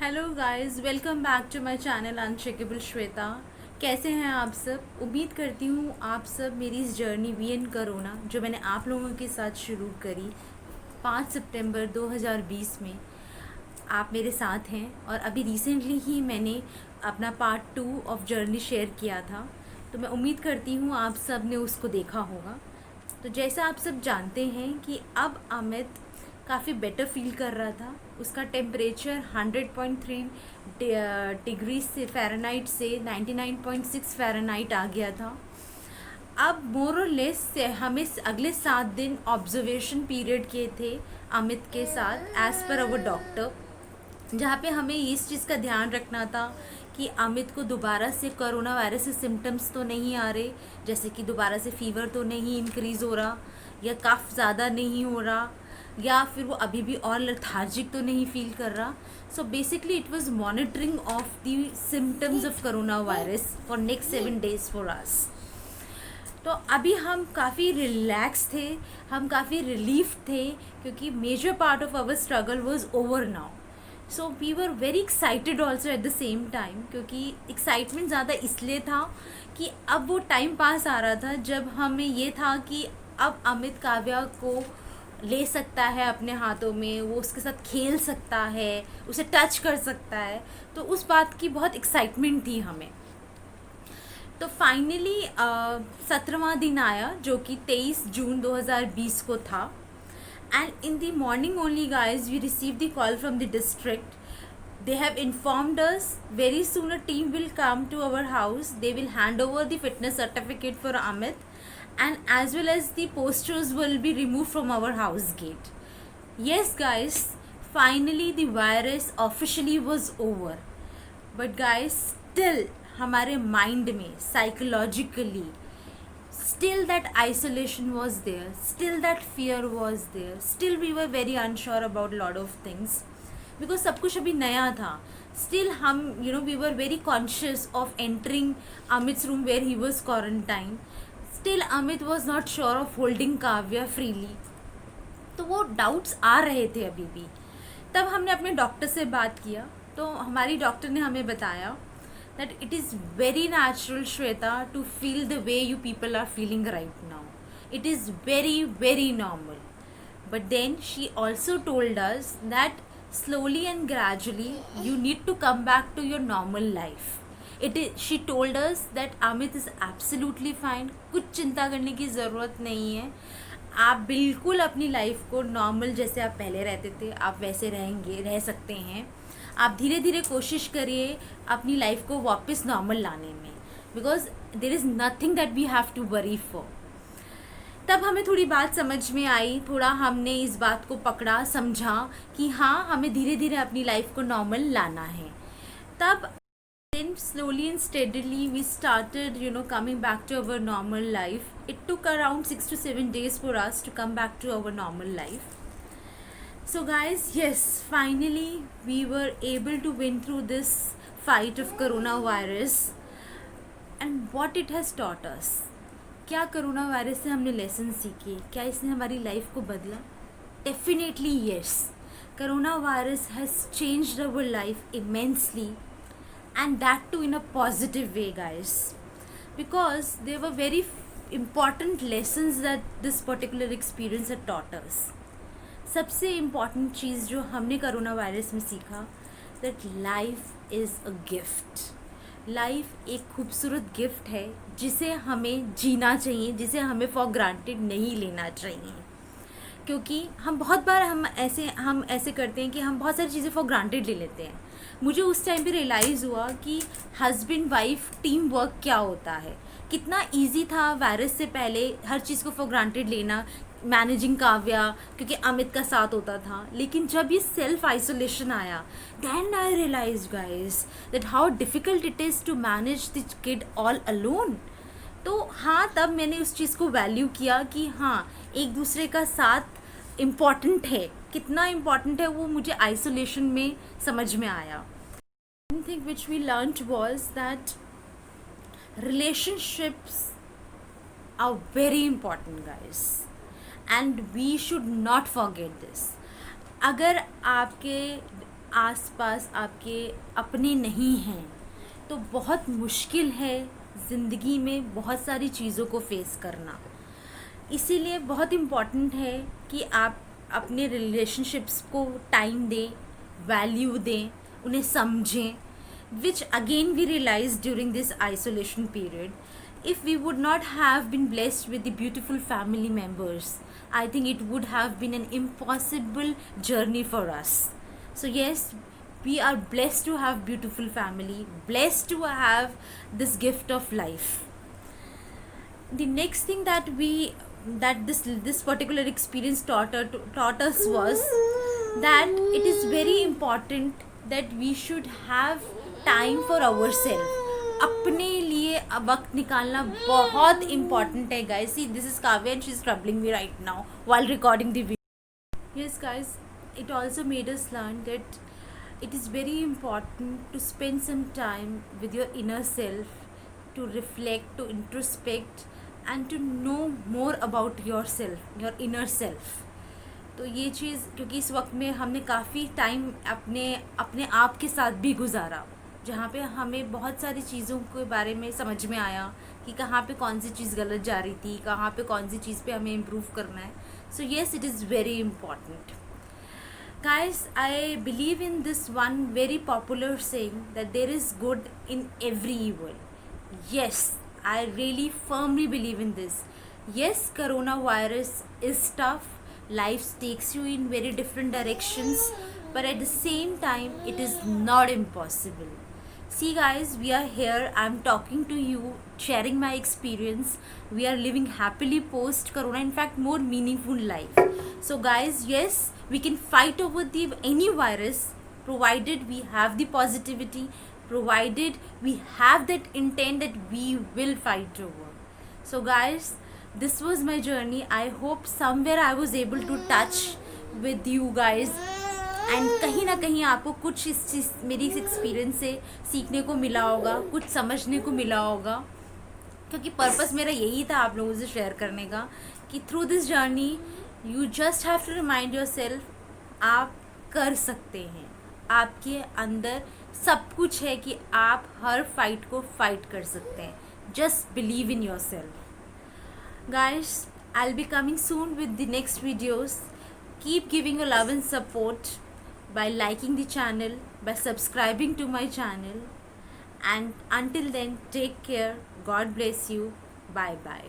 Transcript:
Hello guys, welcome back to my channel unshakeable Shweta. कैसे हैं आप सब? उम्मीद करती हूँ आप सब मेरी इस जर्नी वी एन करोना जो मैंने आप लोगों के साथ शुरू करी 5 सितंबर 2020 में, आप मेरे साथ हैं। और अभी रिसेंटली ही मैंने अपना पार्ट 2 ऑफ जर्नी शेयर किया था, तो मैं उम्मीद करती हूँ आप सब ने उसको देखा होगा। तो जैसा आप सब जानते हैं कि अब अमित काफ़ी बेटर फील कर रहा था। उसका टेम्परेचर 100.3 डिग्री से फ़ारेनहाइट से 99.6 फ़ारेनहाइट आ गया था। अब मोर और लेस से हमें अगले 7 दिन ऑब्जर्वेशन पीरियड के थे अमित के साथ एज़ पर अवर डॉक्टर, जहाँ पे हमें इस चीज़ का ध्यान रखना था कि अमित को दोबारा से कोरोना वायरस के सिम्टम्स तो नहीं आ रहे, जैसे कि दोबारा से फीवर तो नहीं इंक्रीज़ हो रहा, या कफ ज़्यादा नहीं हो रहा, या फिर वो अभी भी और लेथार्जिक तो नहीं फील कर रहा। So basically it was monitoring of the symptoms of corona virus for next 7 days for us. तो अभी हम काफ़ी रिलैक्स थे, हम काफ़ी रिलीफ थे, क्योंकि major part of our struggle was over now. So we were very excited also at the same time, क्योंकि एक्साइटमेंट ज़्यादा इसलिए था कि अब वो टाइम पास आ रहा था जब हमें ये था कि अब अमित काव्या को ले सकता है अपने हाथों में, वो उसके साथ खेल सकता है, उसे टच कर सकता है। तो उस बात की बहुत एक्साइटमेंट थी हमें। तो फाइनली 17वां दिन आया, जो कि 23 जून 2020 को था। And in the morning only guys we receive the call from the district. They have informed us very soon a team will come to our house. They will hand over the fitness certificate for Amit, and as well as the posters will be removed from our house gate. Yes guys, finally the virus officially was over. But guys, still हमारे mind में psychologically still that isolation was there, still that fear was there, still we were very unsure about lot of things because सब कुछ अभी नया था. Still हम we were very conscious of entering Amit's room where he was quarantined. Still Amit was not sure of holding Kavya freely. तो वो doubts आ रहे थे अभी भी. तब हमने अपने डॉक्टर से बात किया, तो हमारी डॉक्टर ने हमें बताया that it is very natural, Shweta, to feel the way you people are feeling right now. It is very, very normal. But then she also told us that slowly and gradually you need to come back to your normal life. She told us that Amit is absolutely fine. कुछ चिंता करने की ज़रूरत नहीं है. आप बिल्कुल अपनी लाइफ को नॉर्मल जैसे आप पहले रहते थे आप वैसे रह सकते हैं. आप धीरे धीरे कोशिश करिए अपनी लाइफ को वापस नॉर्मल लाने में, because there is nothing that we have to worry for. तब हमें थोड़ी बात समझ में आई, थोड़ा हमने इस बात को पकड़ा, समझा कि हाँ हमें धीरे धीरे अपनी लाइफ को नॉर्मल लाना है. तब then slowly and steadily we started coming back to our normal life. It took around 6 to 7 days for us to come back to our normal life. So guys, yes, finally we were able to win through this fight of coronavirus. And what it has taught us, क्या corona virus से हमने lesson सीखे, क्या इसने हमारी life को बदला? Definitely yes. Corona virus has changed our life immensely, and that too in a positive way guys, because there were very important lessons that this particular experience had taught us. सबसे important चीज़ जो हमने corona virus में सीखा, that life is a gift. Life एक खूबसूरत gift है जिसे हमें जीना चाहिए, जिसे हमें फॉर ग्रांटेड नहीं लेना चाहिए. क्योंकि हम बहुत बार हम ऐसे करते हैं कि हम बहुत सारी चीज़ें फॉर ग्रांटेड ले लेते हैं. मुझे उस टाइम पे रियलाइज़ हुआ कि हस्बैंड वाइफ टीम वर्क क्या होता है, कितना इजी था वायरस से पहले हर चीज़ को फॉर ग्रांटेड लेना, मैनेजिंग काव्या, क्योंकि अमित का साथ होता था. लेकिन जब ये सेल्फ आइसोलेशन आया, then I realise guys that how difficult it is to manage the kid all alone. तो हाँ, तब मैंने उस चीज़ को वैल्यू किया कि हाँ, एक दूसरे का साथ इम्पॉर्टेंट है. कितना इम्पॉर्टेंट है वो मुझे आइसोलेशन में समझ में आया. One thing which we learned was that relationships are very important guys, and we should not forget this. अगर आसपास आपके अपने नहीं हैं तो बहुत मुश्किल है ज़िंदगी में बहुत सारी चीज़ों को फेस करना। इसीलिए बहुत इम्पॉर्टेंट है कि आप अपने रिलेशनशिप्स को टाइम दें, वैल्यू दें, उन्हें समझें, which again we realized during this isolation period. If we would not have been blessed with the beautiful family members, I think it would have been an impossible journey for us. So yes, we are blessed to have beautiful family, blessed to have this gift of life. The next thing that this particular experience taught us was that it is very important that we should have time for ourselves. अपने लिए वक्त निकालना बहुत important है guys. See, this is Kavya and she's troubling me right now while recording the video. Yes guys, it also made us learn that it is very important to spend some time with your inner self, to reflect, to introspect and to know more about yourself, your inner self. तो ये चीज़ क्योंकि इस वक्त में हमने काफ़ी time अपने आप के साथ भी गुजारा, जहाँ पे हमें बहुत सारी चीज़ों के बारे में समझ में आया कि कहाँ पे कौन सी चीज़ गलत जा रही थी, कहाँ पे कौन सी चीज़ पे हमें इम्प्रूव करना है. So yes, it is very important. Guys, I believe in this one very popular saying that there is good in every evil. Yes, I really firmly believe in this. Yes, coronavirus is tough. Life takes you in very different directions, but at the same time, it is not impossible. See guys, we are here, I'm talking to you, sharing my experience. We are living happily post corona, in fact more meaningful life. So guys, yes, we can fight over any virus provided we have the positivity, provided we have that intent that we will fight over. So guys, this was my journey. I hope somewhere I was able to touch with you guys and कहीं ना कहीं आपको कुछ इस चीज़ मेरी इस experience से सीखने को मिला होगा, कुछ समझने को मिला होगा, क्योंकि पर्पस मेरा यही था आप लोगों से शेयर करने का कि through this journey you just have to remind yourself आप कर सकते हैं, आपके अंदर सब कुछ है कि आप हर फाइट को फाइट कर सकते हैं. Just believe in your self. Guys, I'll be coming soon with the next videos. Keep giving your love and support by liking the channel, by subscribing to my channel. And until then, take care. God bless you. Bye bye.